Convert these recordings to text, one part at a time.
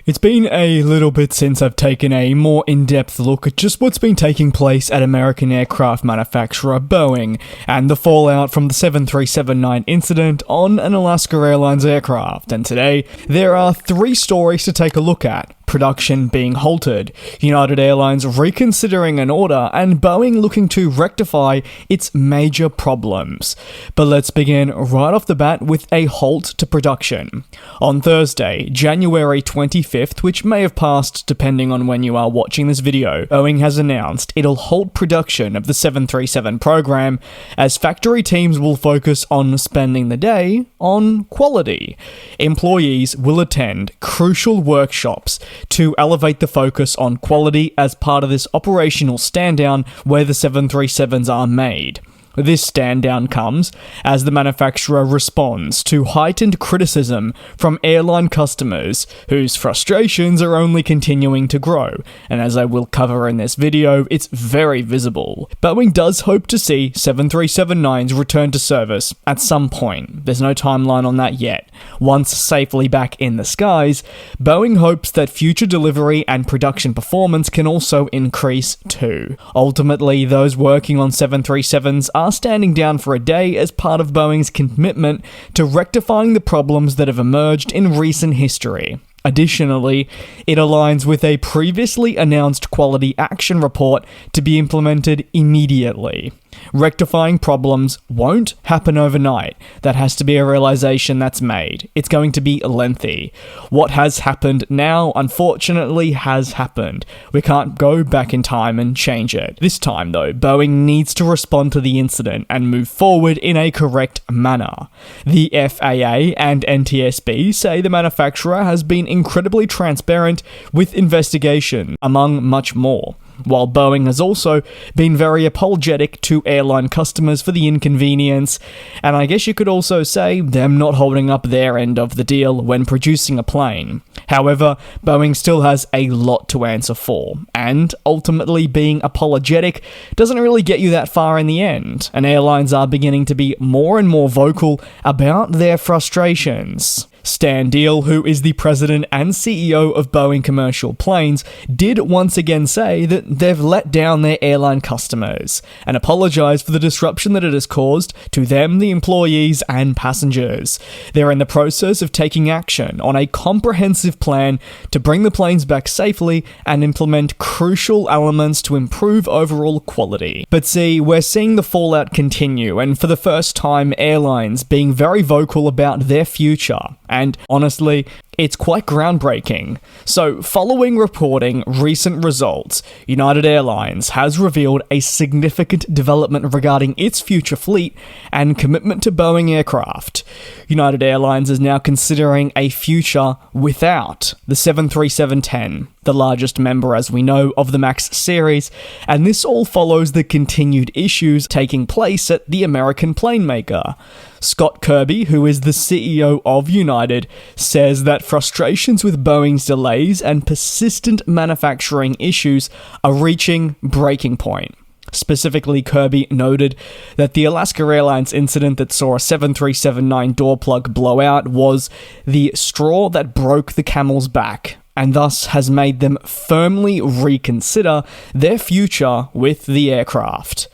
It's been a little bit since I've taken a more in-depth look at just what's been taking place at American aircraft manufacturer Boeing and the fallout from the 737-9 incident on an Alaska Airlines aircraft. And today, there are 3 stories to take a look at. Production being halted, United Airlines reconsidering an order, and Boeing looking to rectify its major problems. But let's begin right off the bat with a halt to production. On Thursday, January 25th, which may have passed depending on when you are watching this video, Boeing has announced it'll halt production of the 737 program as factory teams will focus on spending the day on quality. Employees will attend crucial workshops to elevate the focus on quality as part of this operational stand-down where the 737s are made. This stand-down comes as the manufacturer responds to heightened criticism from airline customers whose frustrations are only continuing to grow, and as I will cover in this video, it's very visible. Boeing does hope to see 737-9s return to service at some point. There's no timeline on that yet. Once safely back in the skies, Boeing hopes that future delivery and production performance can also increase too. Ultimately, those working on 737s are standing down for a day as part of Boeing's commitment to rectifying the problems that have emerged in recent history. Additionally, it aligns with a previously announced quality action report to be implemented immediately. Rectifying problems won't happen overnight. That has to be a realization that's made. It's going to be lengthy. What has happened now, unfortunately, has happened. We can't go back in time and change it. This time, though, Boeing needs to respond to the incident and move forward in a correct manner. The FAA and NTSB say the manufacturer has been incredibly transparent with investigation, among much more. While Boeing has also been very apologetic to airline customers for the inconvenience, and I guess you could also say them not holding up their end of the deal when producing a plane. However, Boeing still has a lot to answer for, and ultimately being apologetic doesn't really get you that far in the end, and airlines are beginning to be more and more vocal about their frustrations. Stan Deal, who is the president and CEO of Boeing Commercial Planes, did once again say that they've let down their airline customers and apologized for the disruption that it has caused to them, the employees, and passengers. They're in the process of taking action on a comprehensive plan to bring the planes back safely and implement crucial elements to improve overall quality. But see, we're seeing the fallout continue, and for the first time, airlines being very vocal about their future. And honestly, it's quite groundbreaking. So, following reporting recent results, United Airlines has revealed a significant development regarding its future fleet and commitment to Boeing aircraft. United Airlines is now considering a future without the 737-10, the largest member, as we know, of the MAX series, and this all follows the continued issues taking place at the American plane maker. Scott Kirby, who is the CEO of United, says that frustrations with Boeing's delays and persistent manufacturing issues are reaching breaking point. Specifically, Kirby noted that the Alaska Airlines incident that saw a 737-9 door plug blow out was the straw that broke the camel's back, and thus has made them firmly reconsider their future with the aircraft.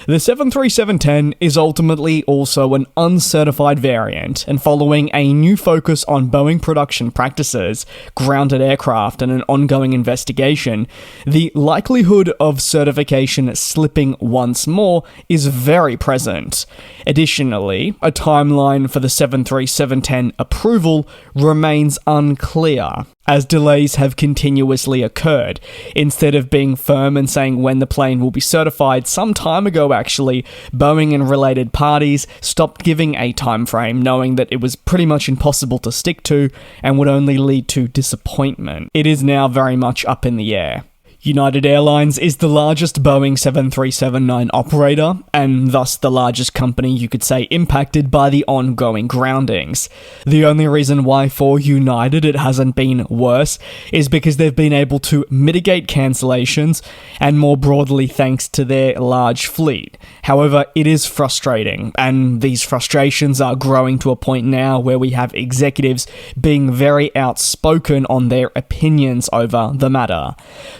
The 737-10 is ultimately also an uncertified variant, and following a new focus on Boeing production practices, grounded aircraft, and an ongoing investigation, the likelihood of certification slipping once more is very present. Additionally, a timeline for the 737-10 approval remains unclear, as delays have continuously occurred. Instead of being firm and saying when the plane will be certified, some time ago actually, Boeing and related parties stopped giving a time frame, knowing that it was pretty much impossible to stick to and would only lead to disappointment. It is now very much up in the air. United Airlines is the largest Boeing 737-9 operator, and thus the largest company you could say impacted by the ongoing groundings. The only reason why for United it hasn't been worse is because they've been able to mitigate cancellations, and more broadly thanks to their large fleet. However, it is frustrating, and these frustrations are growing to a point now where we have executives being very outspoken on their opinions over the matter.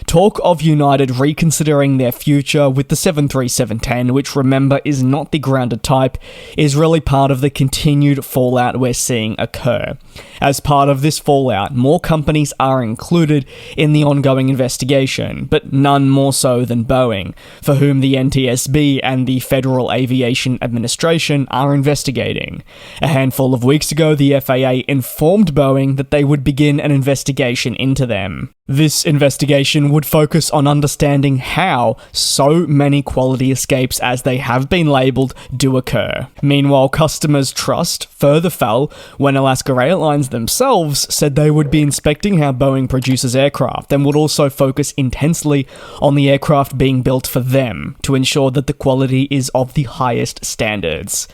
Talk of United reconsidering their future with the 737-10, which remember is not the grounded type, is really part of the continued fallout we're seeing occur. As part of this fallout, more companies are included in the ongoing investigation, but none more so than Boeing, for whom the NTSB and the Federal Aviation Administration are investigating. A handful of weeks ago, the FAA informed Boeing that they would begin an investigation into them. This investigation would focus on understanding how so many quality escapes as they have been labelled do occur. Meanwhile, customers' trust further fell when Alaska Airlines themselves said they would be inspecting how Boeing produces aircraft and would also focus intensely on the aircraft being built for them to ensure that the quality is of the highest standards.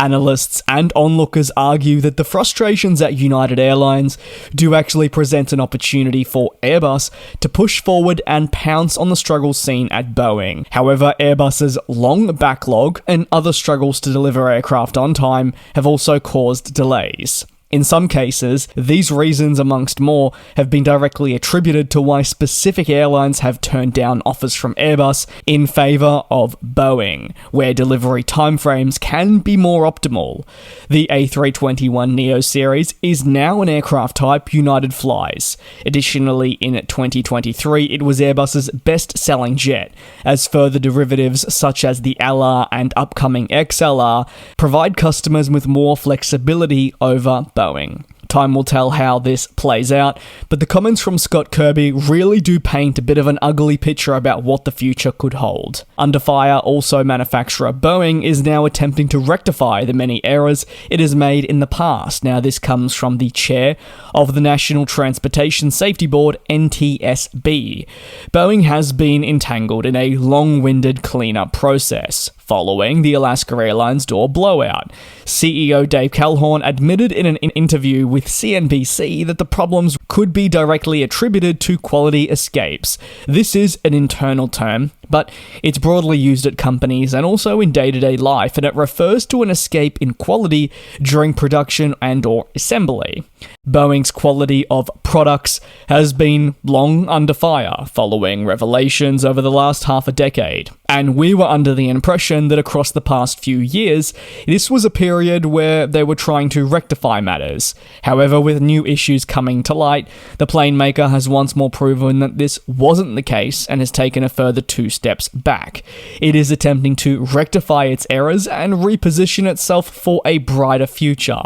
Analysts and onlookers argue that the frustrations at United Airlines do actually present an opportunity for Airbus to push forward and pounce on the struggles seen at Boeing. However, Airbus's long backlog and other struggles to deliver aircraft on time have also caused delays. In some cases, these reasons, amongst more, have been directly attributed to why specific airlines have turned down offers from Airbus in favour of Boeing, where delivery timeframes can be more optimal. The A321neo series is now an aircraft type United flies. Additionally, in 2023, it was Airbus's best-selling jet, as further derivatives such as the LR and upcoming XLR provide customers with more flexibility over Boeing. Time will tell how this plays out, but the comments from Scott Kirby really do paint a bit of an ugly picture about what the future could hold. Under fire, also manufacturer Boeing is now attempting to rectify the many errors it has made in the past. Now, this comes from the chair of the National Transportation Safety Board, NTSB. Boeing has been entangled in a long-winded cleanup process following the Alaska Airlines door blowout. CEO Dave Calhoun admitted in an interview with CNBC that the problems could be directly attributed to quality escapes. This is an internal term, but it's broadly used at companies and also in day-to-day life, and it refers to an escape in quality during production and/or assembly. Boeing's quality of products has been long under fire following revelations over the last half a decade, and we were under the impression that across the past few years, this was a period where they were trying to rectify matters. However, with new issues coming to light, the plane maker has once more proven that this wasn't the case and has taken a further 2 steps back. It is attempting to rectify its errors and reposition itself for a brighter future.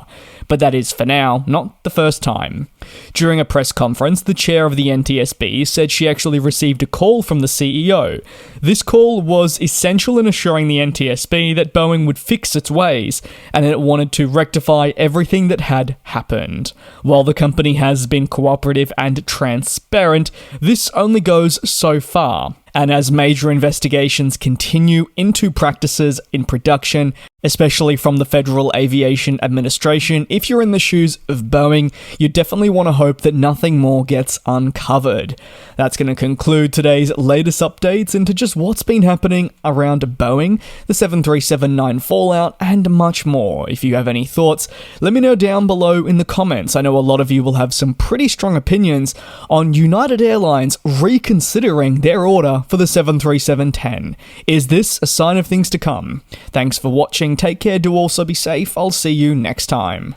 But that is, for now, not the first time. During a press conference, the chair of the NTSB said she actually received a call from the CEO. This call was essential in assuring the NTSB that Boeing would fix its ways, and it wanted to rectify everything that had happened. While the company has been cooperative and transparent, this only goes so far. And as major investigations continue into practices in production, especially from the Federal Aviation Administration, if you're in the shoes of Boeing, you definitely want to hope that nothing more gets uncovered. That's going to conclude today's latest updates into just what's been happening around Boeing, the 737-9 fallout, and much more. If you have any thoughts, let me know down below in the comments. I know a lot of you will have some pretty strong opinions on United Airlines reconsidering their order for the 737-10. Is this a sign of things to come? Thanks for watching. Take care. Do also be safe. I'll see you next time.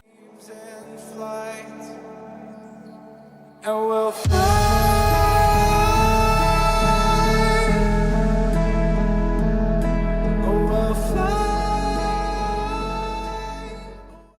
And we'll fly.